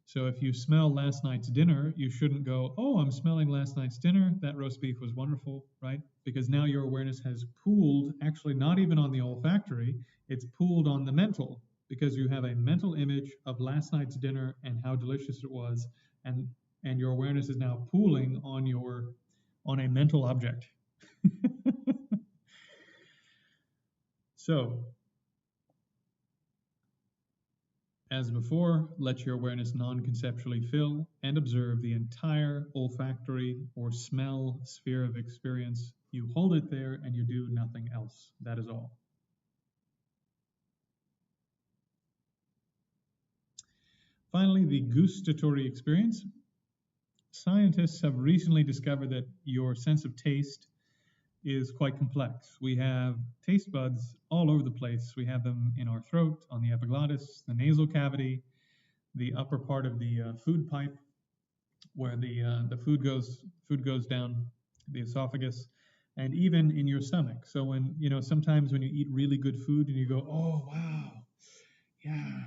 So if you smell last night's dinner, you shouldn't go, oh, I'm smelling last night's dinner. That roast beef was wonderful, right? Because now your awareness has pooled, actually not even on the olfactory, it's pooled on the mental, because you have a mental image of last night's dinner and how delicious it was, and your awareness is now pooling on a mental object. So, as before, let your awareness non-conceptually fill and observe the entire olfactory or smell sphere of experience. You hold it there and you do nothing else. That is all. Finally, the gustatory experience. Scientists have recently discovered that your sense of taste is quite complex. We have taste buds all over the place. We have them in our throat, on the epiglottis, the nasal cavity, the upper part of the food pipe, where the food goes down the esophagus, and even in your stomach. So when sometimes when you eat really good food and you go, oh wow, yeah,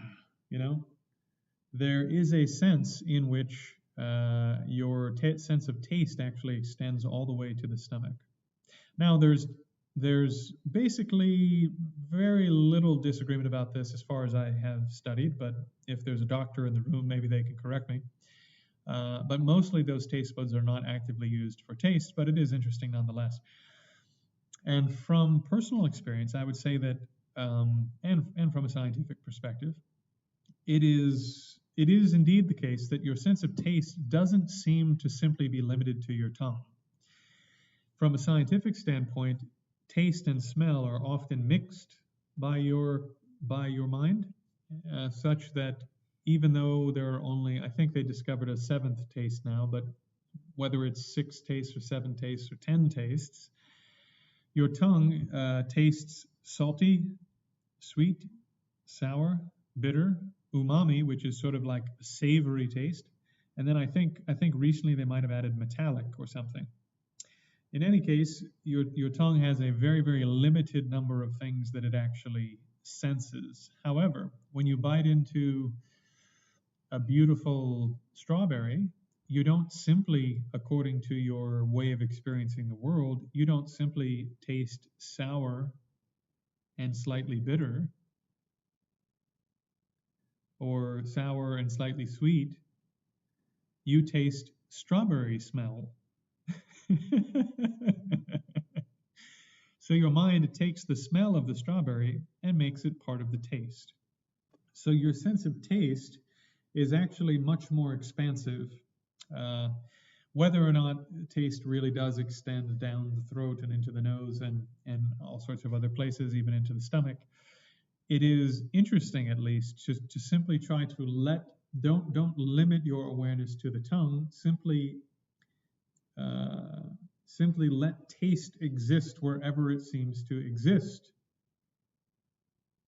there is a sense in which your sense of taste actually extends all the way to the stomach. Now, there's basically very little disagreement about this as far as I have studied, but if there's a doctor in the room, maybe they can correct me. But mostly those taste buds are not actively used for taste, but it is interesting nonetheless. And from personal experience, I would say that, and from a scientific perspective, it is indeed the case that your sense of taste doesn't seem to simply be limited to your tongue. From a scientific standpoint, taste and smell are often mixed by your mind, such that even though there are only, I think they discovered a seventh taste now, but whether it's 6 tastes or 7 tastes or 10 tastes, your tongue tastes salty, sweet, sour, bitter, umami, which is sort of like a savory taste, and then I think recently they might have added metallic or something. In any case, your tongue has a very, very limited number of things that it actually senses. However, when you bite into a beautiful strawberry, you don't simply, according to your way of experiencing the world, you don't simply taste sour and slightly bitter or sour and slightly sweet. You taste strawberry smell. So your mind takes the smell of the strawberry and makes it part of the taste. So your sense of taste is actually much more expansive. Whether or not taste really does extend down the throat and into the nose and all sorts of other places, even into the stomach, it is interesting, at least, to simply try to don't limit your awareness to the tongue. Simply let taste exist wherever it seems to exist,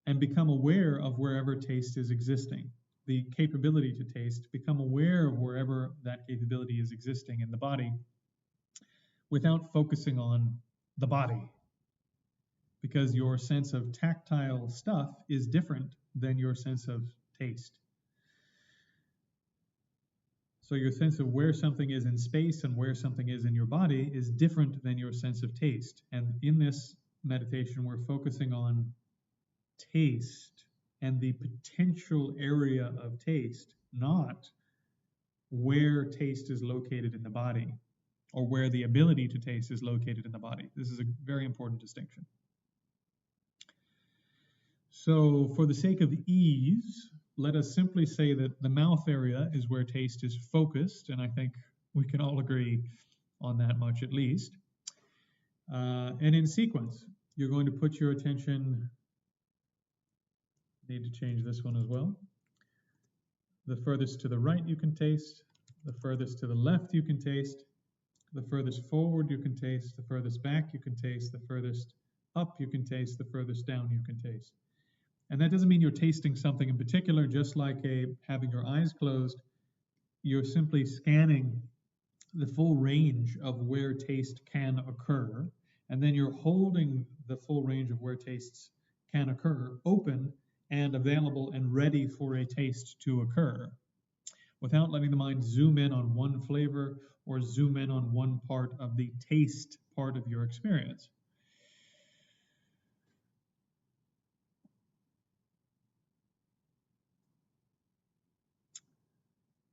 and become aware of wherever taste is existing. The capability to taste, become aware of wherever that capability is existing in the body without focusing on the body. Because your sense of tactile stuff is different than your sense of taste. So your sense of where something is in space and where something is in your body is different than your sense of taste. And in this, meditation, we're focusing on taste and the potential area of taste, not where taste is located in the body or where the ability to taste is located in the body. This is a very important distinction. So, for the sake of ease, let us simply say that the mouth area is where taste is focused, and I think we can all agree on that much at least. And in sequence, you're going to put your attention, need to change this one as well. The furthest to the right you can taste, the furthest to the left you can taste, the furthest forward you can taste, the furthest back you can taste, the furthest up you can taste, the furthest down you can taste. And that doesn't mean you're tasting something in particular, just like having your eyes closed. You're simply scanning the full range of where taste can occur, and then you're holding the full range of where tastes can occur open and available and ready for a taste to occur, without letting the mind zoom in on one flavor or zoom in on one part of the taste part of your experience.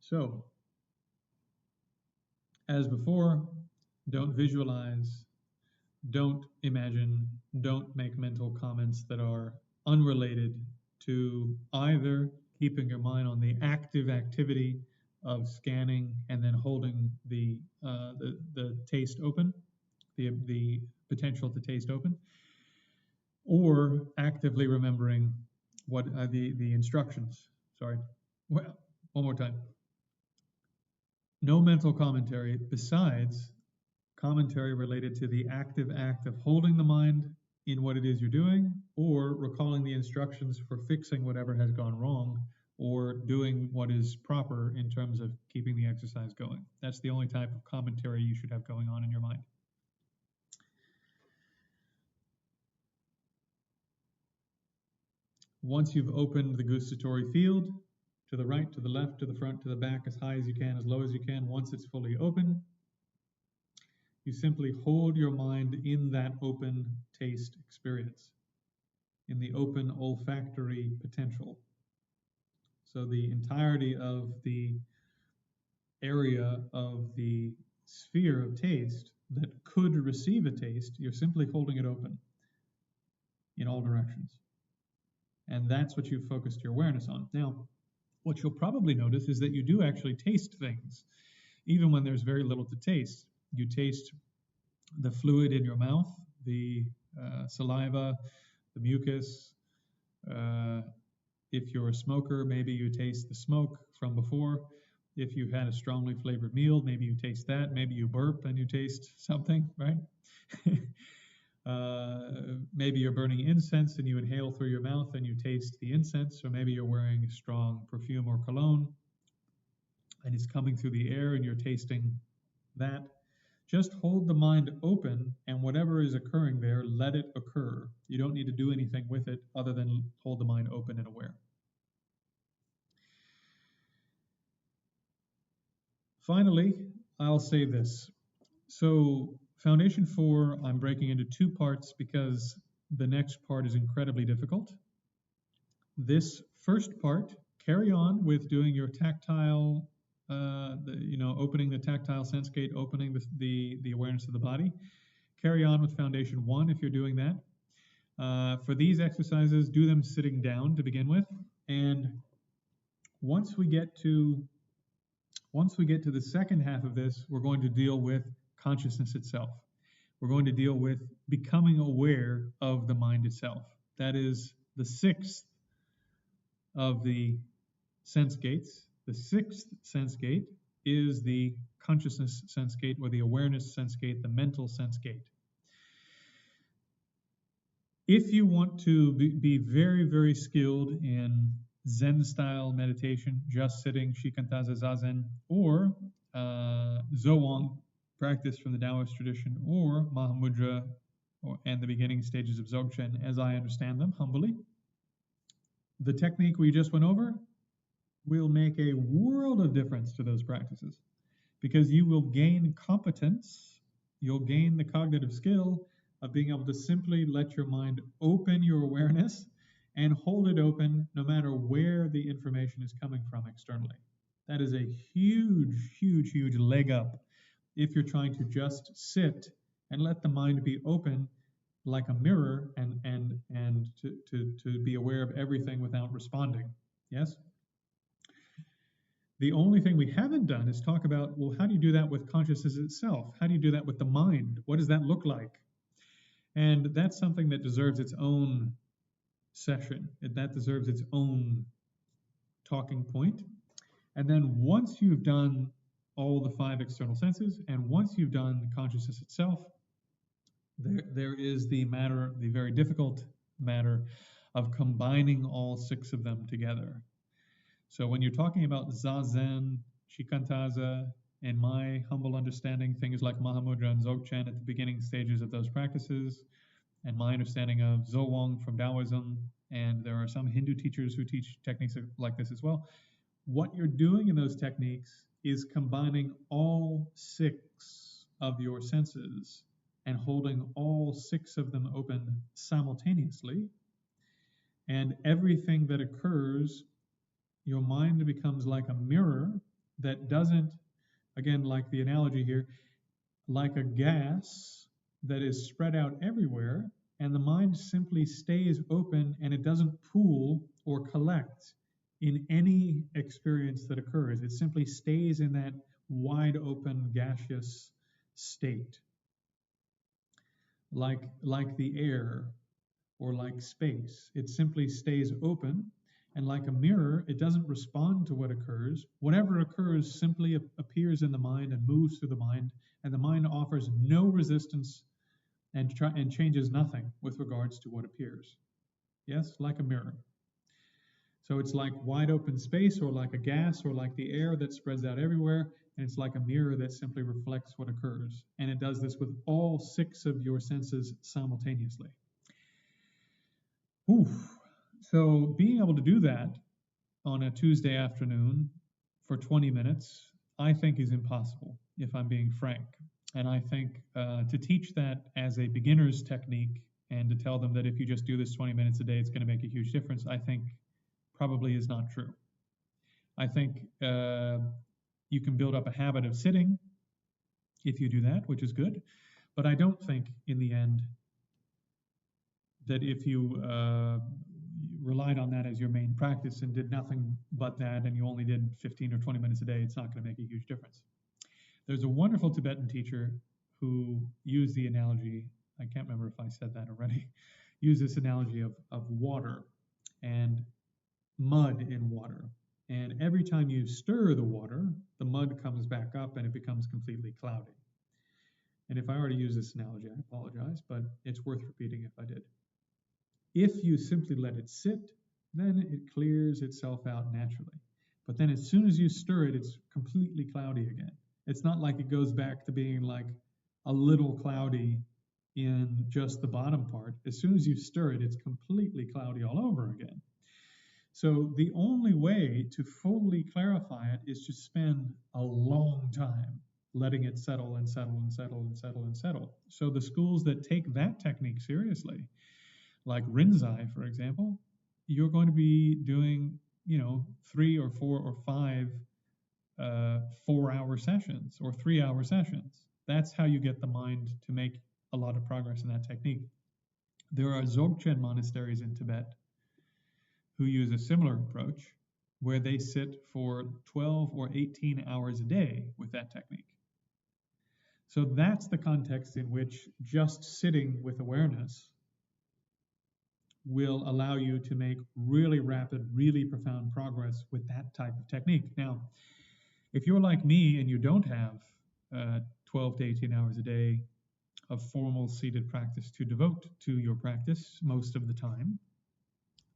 So, as before, don't visualize, don't imagine, don't make mental comments that are unrelated to either keeping your mind on the active activity of scanning and then holding the taste open, the potential to taste open, or actively remembering what the instructions. Sorry, well, one more time. No mental commentary besides commentary related to the active act of holding the mind in what it is you're doing, or recalling the instructions for fixing whatever has gone wrong, or doing what is proper in terms of keeping the exercise going. That's the only type of commentary you should have going on in your mind. Once you've opened the gustatory field, to the right, to the left, to the front, to the back, as high as you can, as low as you can, once it's fully open, you simply hold your mind in that open taste experience, in the open olfactory potential. So the entirety of the area of the sphere of taste that could receive a taste, you're simply holding it open in all directions. And that's what you've focused your awareness on. Now, what you'll probably notice is that you do actually taste things, even when there's very little to taste. You taste the fluid in your mouth, the saliva, the mucus. If you're a smoker, maybe you taste the smoke from before. If you've had a strongly flavored meal, maybe you taste that. Maybe you burp and you taste something, right? Maybe you're burning incense and you inhale through your mouth and you taste the incense, or maybe you're wearing a strong perfume or cologne and it's coming through the air and you're tasting that. Just hold the mind open, and whatever is occurring there, let it occur. You don't need to do anything with it other than hold the mind open and aware. Finally, I'll say this. So Foundation 4, I'm breaking into two parts because the next part is incredibly difficult. This first part, carry on with doing your tactile, opening the tactile sense gate, opening the awareness of the body. Carry on with Foundation 1 if you're doing that. For these exercises, do them sitting down to begin with. And once we get to the second half of this, we're going to deal with consciousness itself. We're going to deal with becoming aware of the mind itself. That is the sixth of the sense gates. The sixth sense gate is the consciousness sense gate, or the awareness sense gate, the mental sense gate. If you want to be very, very skilled in Zen style meditation, just sitting, Shikantaza Zazen, or Zhuang practice from the Taoist tradition, or Mahamudra, and the beginning stages of Dzogchen, as I understand them, humbly, the technique we just went over will make a world of difference to those practices, because you will gain competence, you'll gain the cognitive skill of being able to simply let your mind open your awareness and hold it open no matter where the information is coming from externally. That is a huge, huge, huge leg up if you're trying to just sit and let the mind be open like a mirror and to be aware of everything without responding. Yes? The only thing we haven't done is talk about, well, how do you do that with consciousness itself? How do you do that with the mind? What does that look like? And that's something that deserves its own session. That deserves its own talking point. And then once you've done all the five external senses, and once you've done consciousness itself, there is the very difficult matter of combining all six of them together. So when you're talking about Zazen, Shikantaza, in my humble understanding, things like Mahamudra and Dzogchen at the beginning stages of those practices, and my understanding of Zhuang from Taoism, and there are some Hindu teachers who teach techniques like this as well. What you're doing in those techniques is combining all six of your senses and holding all six of them open simultaneously. And everything that occurs, your mind becomes like a mirror that doesn't, again, like the analogy here, like a gas that is spread out everywhere, and the mind simply stays open and it doesn't pool or collect in any experience that occurs. It simply stays in that wide open gaseous state, like the air or like space. It simply stays open, and like a mirror, it doesn't respond to what occurs. Whatever occurs simply appears in the mind and moves through the mind, and the mind offers no resistance and changes nothing with regards to what appears. Yes, like a mirror. So it's like wide open space, or like a gas, or like the air that spreads out everywhere, and it's like a mirror that simply reflects what occurs. And it does this with all six of your senses simultaneously. Oof. So being able to do that on a Tuesday afternoon for 20 minutes, I think is impossible, if I'm being frank. And I think to teach that as a beginner's technique and to tell them that if you just do this 20 minutes a day, it's going to make a huge difference, I think probably is not true. I think you can build up a habit of sitting if you do that, which is good. But I don't think in the end that if you relied on that as your main practice and did nothing but that, and you only did 15 or 20 minutes a day, it's not going to make a huge difference. There's a wonderful Tibetan teacher who used the analogy, I can't remember if I said that already, used this analogy of water and mud in water. And every time you stir the water, the mud comes back up and it becomes completely cloudy. And if I already used this analogy, I apologize, but it's worth repeating if I did. If you simply let it sit, then it clears itself out naturally. But then as soon as you stir it, it's completely cloudy again. It's not like it goes back to being like a little cloudy in just the bottom part. As soon as you stir it, it's completely cloudy all over again. So the only way to fully clarify it is to spend a long time letting it settle and settle and settle and settle and settle. So the schools that take that technique seriously, like Rinzai, for example, you're going to be doing, 3 or 4 or 5 4-hour sessions or 3-hour sessions. That's how you get the mind to make a lot of progress in that technique. There are Dzogchen monasteries in Tibet who use a similar approach where they sit for 12 or 18 hours a day with that technique. So that's the context in which just sitting with awareness will allow you to make really rapid, really profound progress with that type of technique. Now, if you're like me and you don't have 12 to 18 hours a day of formal seated practice to devote to your practice most of the time,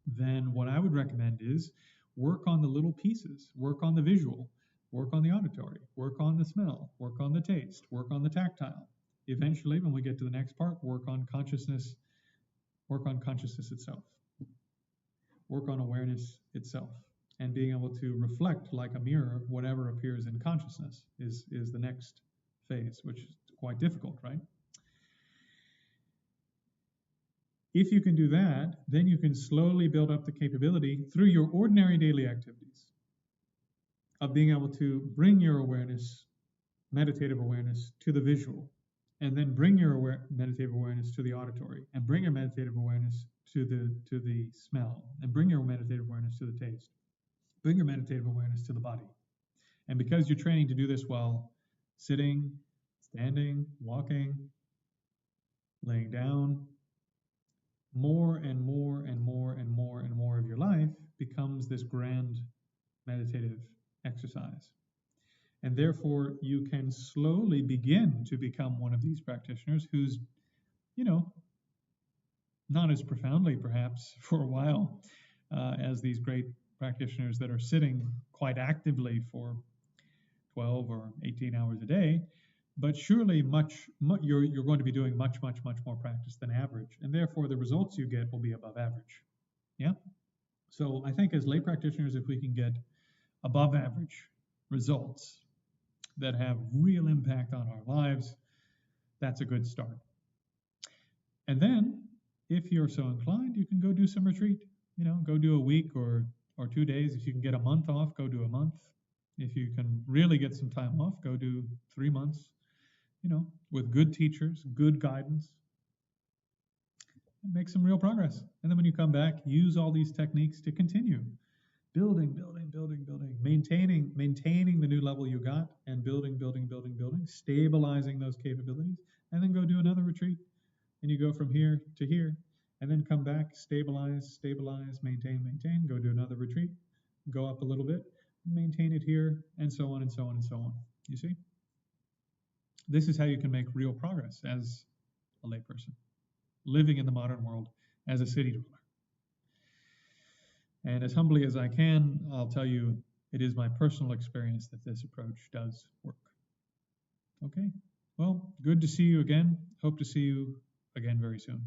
then what I would recommend is work on the little pieces, work on the visual, work on the auditory, work on the smell, work on the taste, work on the tactile. Eventually, when we get to the next part, work on consciousness itself, work on awareness itself, and being able to reflect like a mirror whatever appears in consciousness is the next phase, which is quite difficult, right? If you can do that, then you can slowly build up the capability through your ordinary daily activities of being able to bring your awareness, meditative awareness, to the visual, and then bring your meditative awareness to the auditory, and bring your meditative awareness to the smell, and bring your meditative awareness to the taste, bring your meditative awareness to the body. And because you're training to do this while sitting, standing, walking, laying down, more and more and more and more and more of your life becomes this grand meditative exercise. And therefore, you can slowly begin to become one of these practitioners who's, you know, not as profoundly perhaps for a while as these great practitioners that are sitting quite actively for 12 or 18 hours a day, but surely you're going to be doing much more practice than average, and therefore the results you get will be above average. Yeah. So I think as lay practitioners, if we can get above average results that have real impact on our lives, that's a good start. And then, if you're so inclined, you can go do some retreat. Go do a week or 2 days. If you can get a month off, go do a month. If you can really get some time off, go do 3 months, with good teachers, good guidance. Make some real progress. And then when you come back, use all these techniques to continue building, maintaining the new level you got, and building, stabilizing those capabilities, and then go do another retreat. And you go from here to here, and then come back, stabilize, maintain, go do another retreat, go up a little bit, maintain it here, and so on and so on and so on. You see? This is how you can make real progress as a layperson, living in the modern world as a city dweller. And as humbly as I can, I'll tell you, it is my personal experience that this approach does work. Okay? Well, good to see you again. Hope to see you again very soon.